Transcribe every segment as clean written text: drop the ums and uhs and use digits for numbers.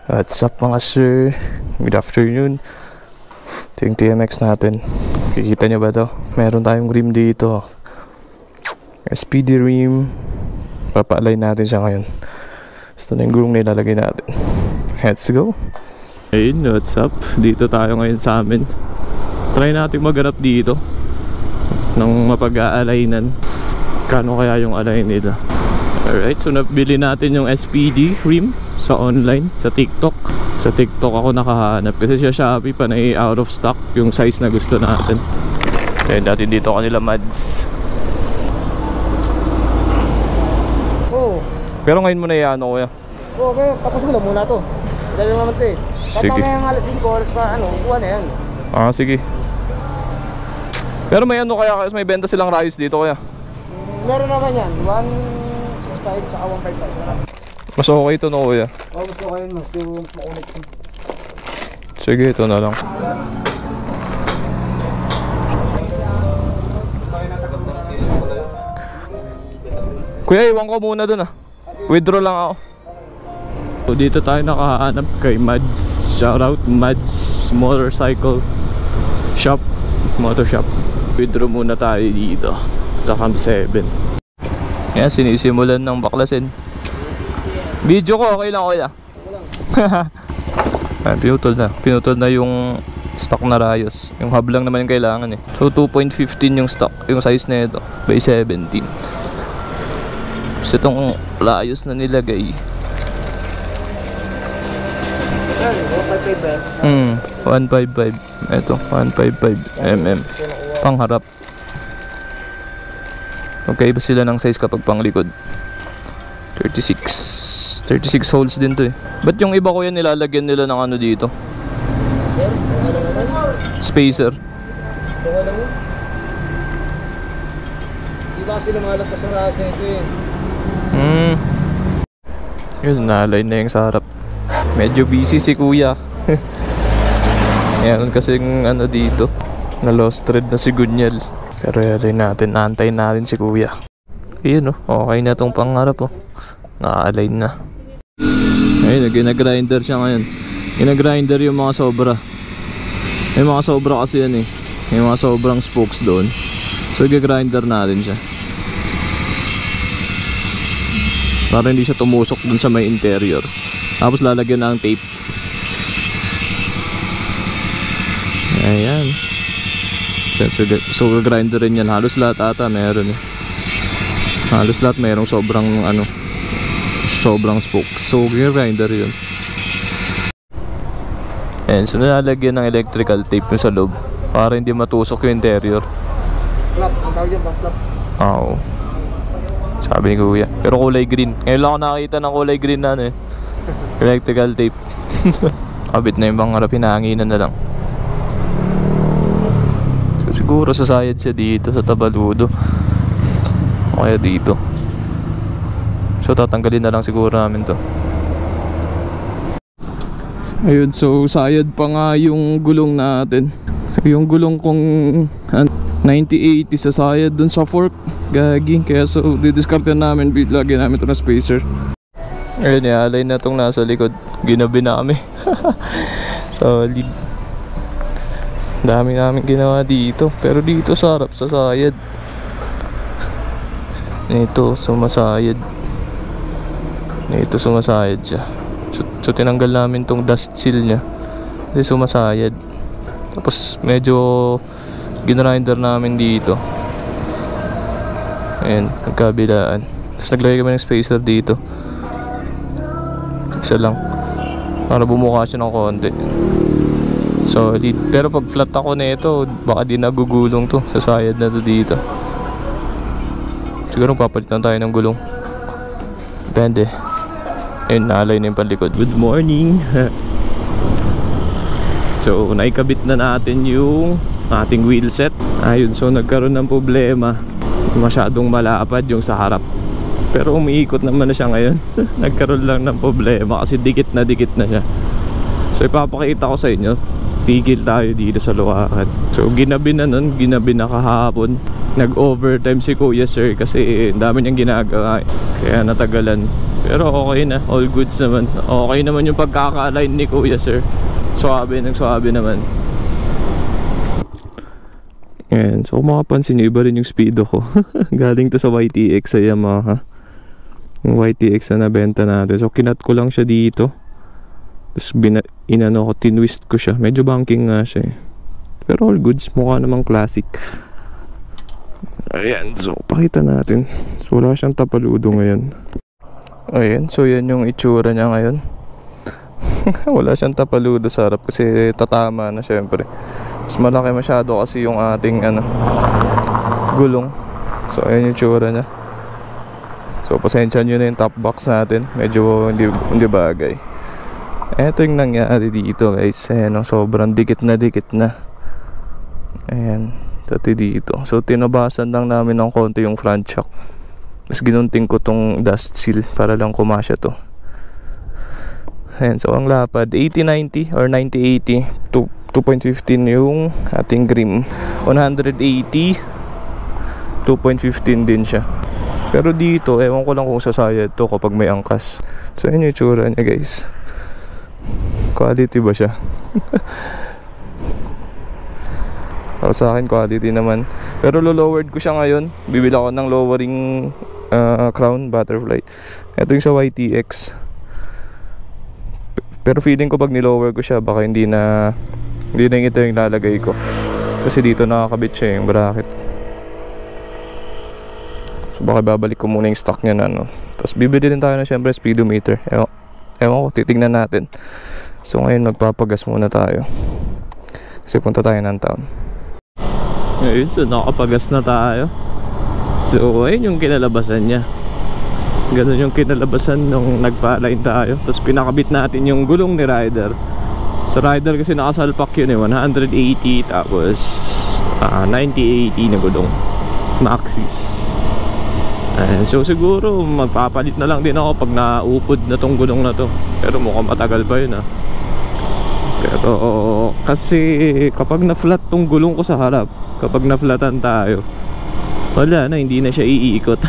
What's up mga sir? Good afternoon. Ito yung TMX natin. Kikita nyo ba to? Meron tayong rim dito. SPD rim. Papa-align natin siya ngayon. Ito na yung gulong na ilalagay natin. Let's go. Hey, what's up? Dito tayo ngayon sa amin. Try natin maghanap dito ng mapag-aalignan. Kano kaya yung align nila? Alright, so nabili natin yung SPD rim sa online, sa TikTok. Sa TikTok ako nakahanap kasi sa Shopee pa na out of stock yung size na gusto natin. Kaya natin dito kanila Mads. Oo. Pero ngayon mo na iano kuya? Oo, pero tapos mo lang muna to. Dali naman ito eh. Sige. Tapos ngayong alas 5, alas pa ano, kuha na yan. Ah, sige. Pero may ano kaya, may benta silang rayos dito kaya? Meron naman yan, 165 saka 155. Mas okay ito no kuya? Oo, mas okay yun, mas yung makulit yun. Sige, ito na lang. Kuya, iwan ko muna dun ah. Withdraw lang ako. So dito tayo nakahanap kay Mads. Shoutout Mads Motorcycle Shop, Motor Shop. Withdraw muna tayo dito sa Camp 7. Yan, sinisimulan ng baklasin. Video ko, okay lang kuya. Pinutol na yung stock na rayos. Yung hub lang naman yung kailangan eh. So 2.15 yung stock, yung size na ito by 17. So itong rayos na nilagay 155. Ito 155 mm pangharap. Okay ba sila ng size kapag panglikod? 36 holes din to eh. Ba't yung iba ko yan nilalagyan nila ng ano dito? Spacer. Di ba sila malas pa sa rasa ito eh. Yun, na-align na yung sa harap. Medyo busy si kuya. Meron kasing ano dito, na lost thread na si Gunyal. Pero align natin, naantayin natin si kuya. Ayun oh, okay na tong pangharap oh. Na-align na. Ayun, ginagrinder siya ngayon. Ginagrinder yung mga sobra. May mga sobra kasi yan eh. May mga sobrang spokes doon. So ginagrinder natin siya para hindi siya tumusok dun sa may interior. Tapos lalagyan na ng tape. Ayan. So grinder rin yan. Halos lahat ata meron eh. Halos lahat mayroong sobrang ano, sobrang spoke. So grinder yun. Ayan, so nalalagyan ng electrical tape yung sa loob para hindi matusok yung interior. Flap, ang tawag yun ba? Flap. Oo. Sabi ni kuya. Pero kulay green. Ngayon lang ako nakakita ng kulay green na ano eh. Electrical tape. Kabit na yung pangharap, hinahanginan na lang. So siguro sasayad siya dito sa Tabaludo. O kaya dito. So tatanggalin na lang siguro namin to. Ayun, so sayad pa nga yung gulong natin. Yung gulong kong 9080 sasayad dun sa fork. Gagi. Kaya so didiscarte namin, lagyan namin ito na spacer. Ayun, i-align na itong nasa likod. Ginabi namin. Solid. Dami namin ginawa dito. Pero dito sa harap, sasayad. Ito, sumasayad. Ito, sumasayad siya. So tinanggal namin tong dust seal nya. Kasi sumasayad. Tapos medyo ginrinder namin dito. Ayan, nagkabilaan. Tapos naglagay kami ng spacer dito. Isa lang para bumuka siya ng konti. Solid. Pero pag flat ako na ito, baka di nagugulong to. Sasayad na to dito. Siguro papalitan tayo ng gulong. Depende. Ayun, naalay na yung palikod. Good morning. So naikabit na natin yung ating wheel set. Ayun, so nagkaroon ng problema. Masyadong malapad yung sa harap. Pero umiikot naman na siya ngayon. Nagkaroon lang ng problema kasi dikit na siya. So ipapakita ko sa inyo. Tigil tayo dito sa Luwakan. So ginabi na nun, ginabi na kahapon. Nag overtime si Kuya Sir kasi dami niyang ginagawa. Kaya natagalan. Pero okay na, all goods naman. Okay naman yung pagkaka-align ni Kuya, sir. Suwabe, nagsuwabe naman. Ayan, so kung makapansin nyo, iba rin yung speedo ko. Galing to sa YTX sa Yamaha. Yung YTX na nabenta natin. So kinat ko lang siya dito. Tapos inano ko, tinwist ko siya. Medyo banking nga siya eh. Pero all goods, mukha namang classic. Ayan, so pakita natin. So wala siyang tapaludo ngayon. Ayan, so yan yung itsura niya ngayon. Wala siyang tapaludo sa harap kasi tatama na syempre. Mas malaki masyado kasi yung ating gulong. So ayan yung itsura niya. So pasensya nyo na yung top box natin. Medyo hindi bagay. Eto yung nangyari dito guys. Ayan, sobrang dikit na. Ayan, dati dito. So tinabasan lang namin ng konti yung front shock. Tapos ginunting ko tong dust seal para lang kumasya to. Ayan, so ang lapad 80-90 or 90-80 2.15 yung ating grim. 180 2.15 din siya. Pero dito, ewan ko lang kung sasayad to kapag may angkas. So yun yung tsura niya guys. Quality ba siya? Para sa akin quality naman. Pero lowered ko siya ngayon. Bibili ako ng lowering crown butterfly. Ito yung sa YTX. Pero feeling ko pag nilower ko siya, baka hindi na ito yung lalagay ko. Kasi dito nakakabit siya yung bracket. So baka babalik ko muna yung stock niya na Tapos bibili din tayo na syempre speedometer. Ewan ko, titignan natin. So ngayon magpapagas muna tayo. Kasi punta tayo ng town. Ngayon, so nakapagas na tayo. So ayun yung kinalabasan niya. Ganun yung kinalabasan nung nagpa-align tayo. Tapos pinakabit natin yung gulong ni Rider. Sa Rider kasi nakasalpak yun eh, 180 tapos 90-80 na gulong Maxxis. So siguro magpapalit na lang din ako pag naupod na tong gulong na to. Pero mukhang matagal pa yun Pero kasi kapag na-flat tong gulong ko sa harap, kapag na-flatan tayo, wala na, hindi na siya iikot.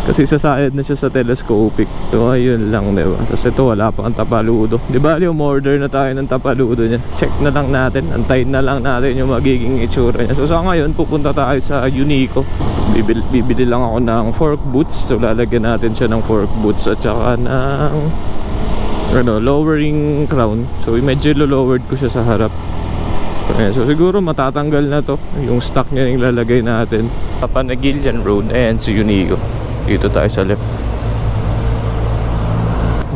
Kasi sasayad na siya sa telescopic. So ayun lang, diba? Tapos ito wala pa ang tapaludo. Diba umorder na tayo ng tapaludo niya. Check na lang natin, antayin na lang natin yung magiging itsura niya. So sa ngayon pupunta tayo sa Uniqlo. Bibili lang ako ng fork boots. So lalagyan natin siya ng fork boots at saka ng lowering crown. So medyo lowered ko siya sa harap. Ayan, so siguro matatanggal na to yung stock niya yung lalagay natin. Panagilian Road, ayan si Uniqlo. Dito tayo sa left.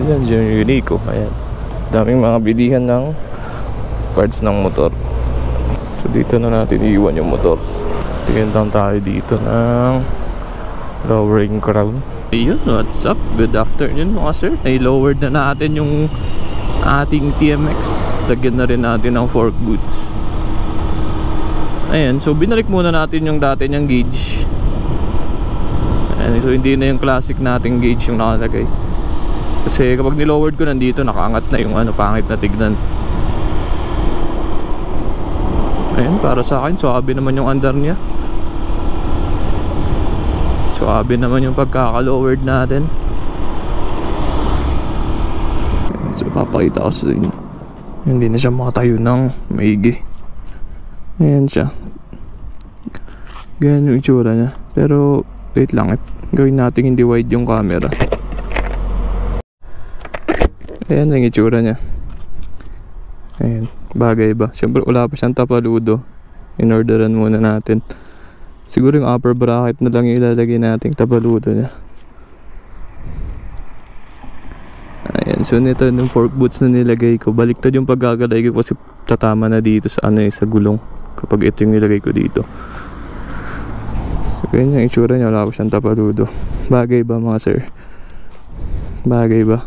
Ayan si Uniqlo. Ayan, daming mga bilihan ng parts ng motor. So dito na natin iiwan yung motor. Tingin lang tayo dito ng lowering crown. Ayun, what's up? Good afternoon mga sir. Ay-lowered na natin yung ating TMX. Lagyan na rin natin ng fork boots. Ayan, so binalik muna natin yung dati niyang gauge. Ayan, so hindi na yung classic nating gauge yung nakalagay. Kasi kapag nilowered ko nandito, nakaangat na yung pangit na tignan. Ayan, para sa akin, suabe naman yung andar niya. Suabe naman yung pagkaka-lowered natin. So papakita ko sa inyo. Hindi na siya makatayo ng maigi. Ayan siya. Ganyan yung itsura niya. Pero wait lang, gawin natin hindi wide yung camera. Ayan yung itsura niya. Ayan, bagay ba? Siyempre wala pa siyang tapaludo. In-orderan muna natin. Siguro yung upper bracket na lang yung ilalagay natin tapaludo niya. Ayan, so nito yung fork boots na nilagay ko. Baliktad yung pagkakalay ko kasi tatama na dito sa sa gulong kapag ito yung nilagay ko dito. So ganyan yung itsura niya, wala ko siyang tapaludo. Bagay ba mga sir? Bagay ba?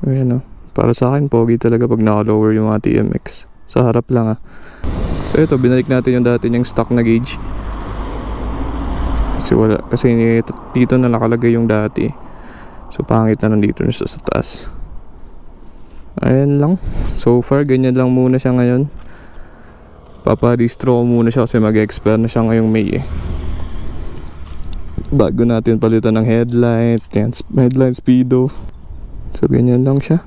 Ayan para sa akin pogi talaga pag naka-lower yung mga TMX. Sa harap lang So ito, binalik natin yung dati niyang stock na gauge. Kasi dito na nakalagay yung dati. So pangit na nandito na siya sa taas. Ayan lang. So far ganyan lang muna siya ngayon. Papa-restro ko muna siya kasi mag-expire na siya ngayong May bago natin palitan ng headlight. Yan, headlight speedo. So ganyan lang siya.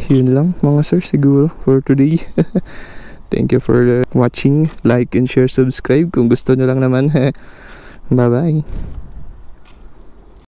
Yun lang mga sir siguro for today. Thank you for watching. Like and share, subscribe kung gusto nyo lang naman. Bye bye.